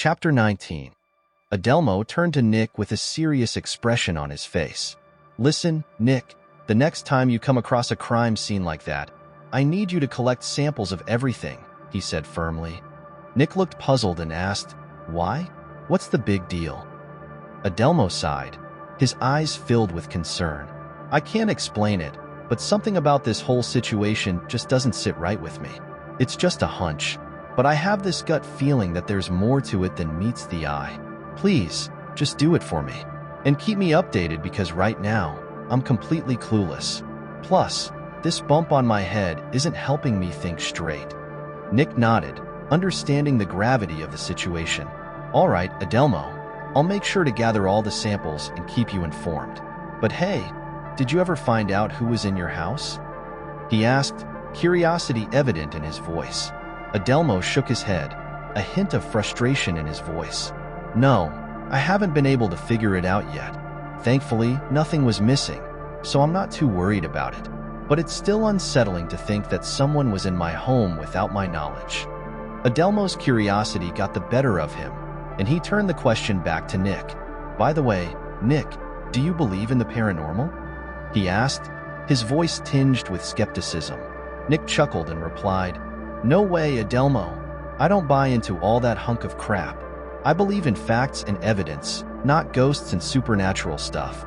Chapter 19. Adelmo turned to Nick with a serious expression on his face. "Listen, Nick, the next time you come across a crime scene like that, I need you to collect samples of everything," he said firmly. Nick looked puzzled and asked, "Why? What's the big deal?" Adelmo sighed, his eyes filled with concern. "I can't explain it, but something about this whole situation just doesn't sit right with me. It's just a hunch, but I have this gut feeling that there's more to it than meets the eye. Please, just do it for me. And keep me updated because right now, I'm completely clueless. Plus, this bump on my head isn't helping me think straight." Nick nodded, understanding the gravity of the situation. "All right, Adelmo, I'll make sure to gather all the samples and keep you informed. But hey, did you ever find out who was in your house?" he asked, curiosity evident in his voice. Adelmo shook his head, a hint of frustration in his voice. "No, I haven't been able to figure it out yet. Thankfully, nothing was missing, so I'm not too worried about it. But it's still unsettling to think that someone was in my home without my knowledge." Adelmo's curiosity got the better of him, and he turned the question back to Nick. "By the way, Nick, do you believe in the paranormal?" he asked, his voice tinged with skepticism. Nick chuckled and replied, "No way, Adelmo. I don't buy into all that hunk of crap. I believe in facts and evidence, not ghosts and supernatural stuff."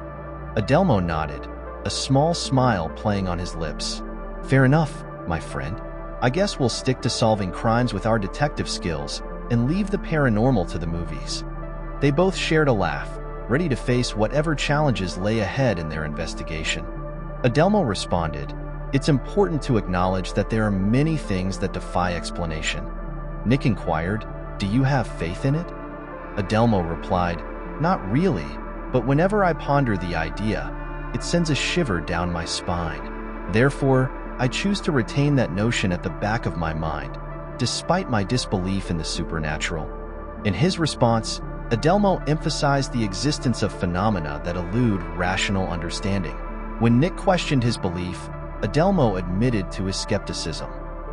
Adelmo nodded, a small smile playing on his lips. "Fair enough, my friend. I guess we'll stick to solving crimes with our detective skills and leave the paranormal to the movies." They both shared a laugh, ready to face whatever challenges lay ahead in their investigation. Adelmo responded, "It's important to acknowledge that there are many things that defy explanation." Nick inquired, "Do you have faith in it?" Adelmo replied, "Not really, but whenever I ponder the idea, it sends a shiver down my spine. Therefore, I choose to retain that notion at the back of my mind, despite my disbelief in the supernatural." In his response, Adelmo emphasized the existence of phenomena that elude rational understanding. When Nick questioned his belief, Adelmo admitted to his skepticism.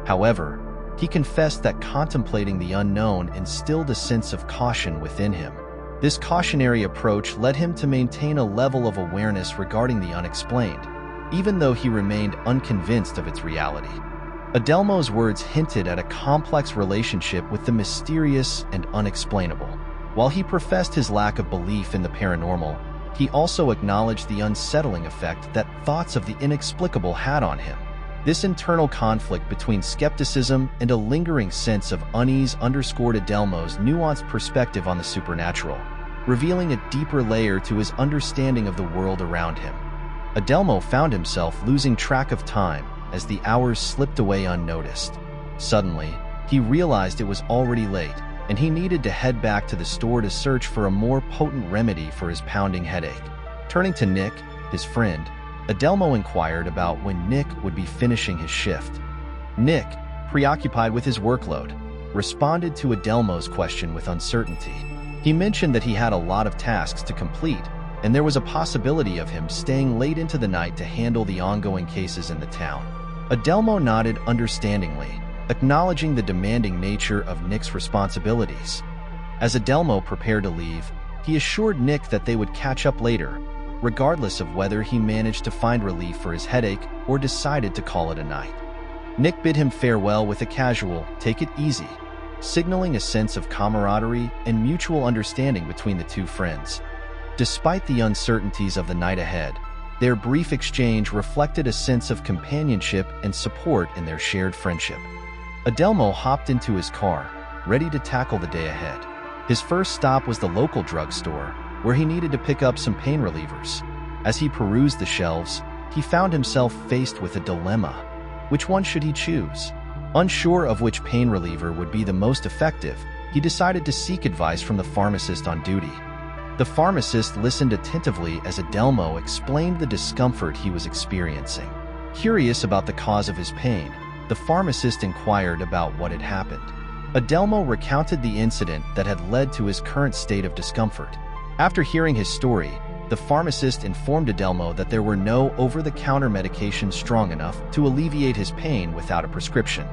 However, he confessed that contemplating the unknown instilled a sense of caution within him. This cautionary approach led him to maintain a level of awareness regarding the unexplained, even though he remained unconvinced of its reality. Adelmo's words hinted at a complex relationship with the mysterious and unexplainable. While he professed his lack of belief in the paranormal, he also acknowledged the unsettling effect that thoughts of the inexplicable had on him. This internal conflict between skepticism and a lingering sense of unease underscored Adelmo's nuanced perspective on the supernatural, revealing a deeper layer to his understanding of the world around him. Adelmo found himself losing track of time as the hours slipped away unnoticed. Suddenly, he realized it was already late, and he needed to head back to the store to search for a more potent remedy for his pounding headache. Turning to Nick, his friend, Adelmo inquired about when Nick would be finishing his shift. Nick, preoccupied with his workload, responded to Adelmo's question with uncertainty. He mentioned that he had a lot of tasks to complete, and there was a possibility of him staying late into the night to handle the ongoing cases in the town. Adelmo nodded understandingly, acknowledging the demanding nature of Nick's responsibilities. As Adelmo prepared to leave, he assured Nick that they would catch up later, regardless of whether he managed to find relief for his headache or decided to call it a night. Nick bid him farewell with a casual, "Take it easy," signaling a sense of camaraderie and mutual understanding between the two friends. Despite the uncertainties of the night ahead, their brief exchange reflected a sense of companionship and support in their shared friendship. Adelmo hopped into his car, ready to tackle the day ahead. His first stop was the local drugstore, where he needed to pick up some pain relievers. As he perused the shelves, he found himself faced with a dilemma. Which one should he choose? Unsure of which pain reliever would be the most effective, he decided to seek advice from the pharmacist on duty. The pharmacist listened attentively as Adelmo explained the discomfort he was experiencing. Curious about the cause of his pain, the pharmacist inquired about what had happened. Adelmo recounted the incident that had led to his current state of discomfort. After hearing his story, the pharmacist informed Adelmo that there were no over-the-counter medications strong enough to alleviate his pain without a prescription.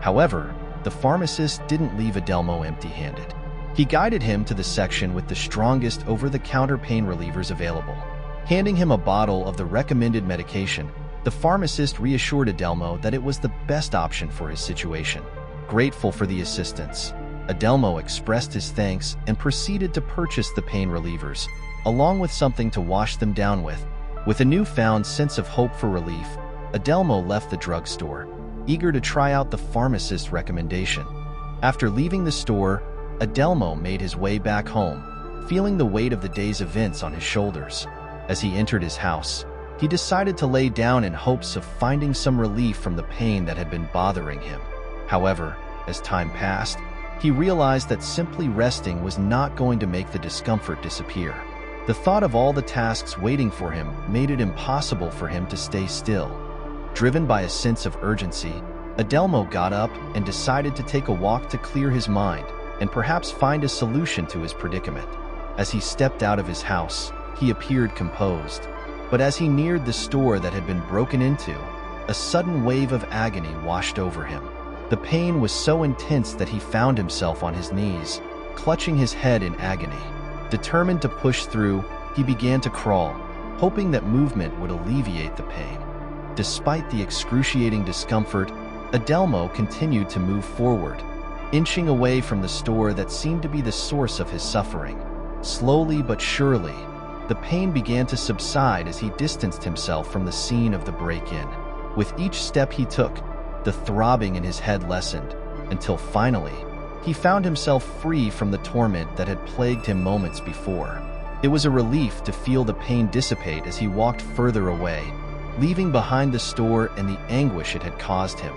However, the pharmacist didn't leave Adelmo empty-handed. He guided him to the section with the strongest over-the-counter pain relievers available. Handing him a bottle of the recommended medication, the pharmacist reassured Adelmo that it was the best option for his situation. Grateful for the assistance, Adelmo expressed his thanks and proceeded to purchase the pain relievers, along with something to wash them down with. With a newfound sense of hope for relief, Adelmo left the drugstore, eager to try out the pharmacist's recommendation. After leaving the store, Adelmo made his way back home, feeling the weight of the day's events on his shoulders. As he entered his house, he decided to lay down in hopes of finding some relief from the pain that had been bothering him. However, as time passed, he realized that simply resting was not going to make the discomfort disappear. The thought of all the tasks waiting for him made it impossible for him to stay still. Driven by a sense of urgency, Adelmo got up and decided to take a walk to clear his mind and perhaps find a solution to his predicament. As he stepped out of his house, he appeared composed. But as he neared the store that had been broken into, a sudden wave of agony washed over him. The pain was so intense that he found himself on his knees, clutching his head in agony. Determined to push through, he began to crawl, hoping that movement would alleviate the pain. Despite the excruciating discomfort, Adelmo continued to move forward, inching away from the store that seemed to be the source of his suffering. Slowly but surely, the pain began to subside as he distanced himself from the scene of the break-in. With each step he took, the throbbing in his head lessened, until finally, he found himself free from the torment that had plagued him moments before. It was a relief to feel the pain dissipate as he walked further away, leaving behind the store and the anguish it had caused him.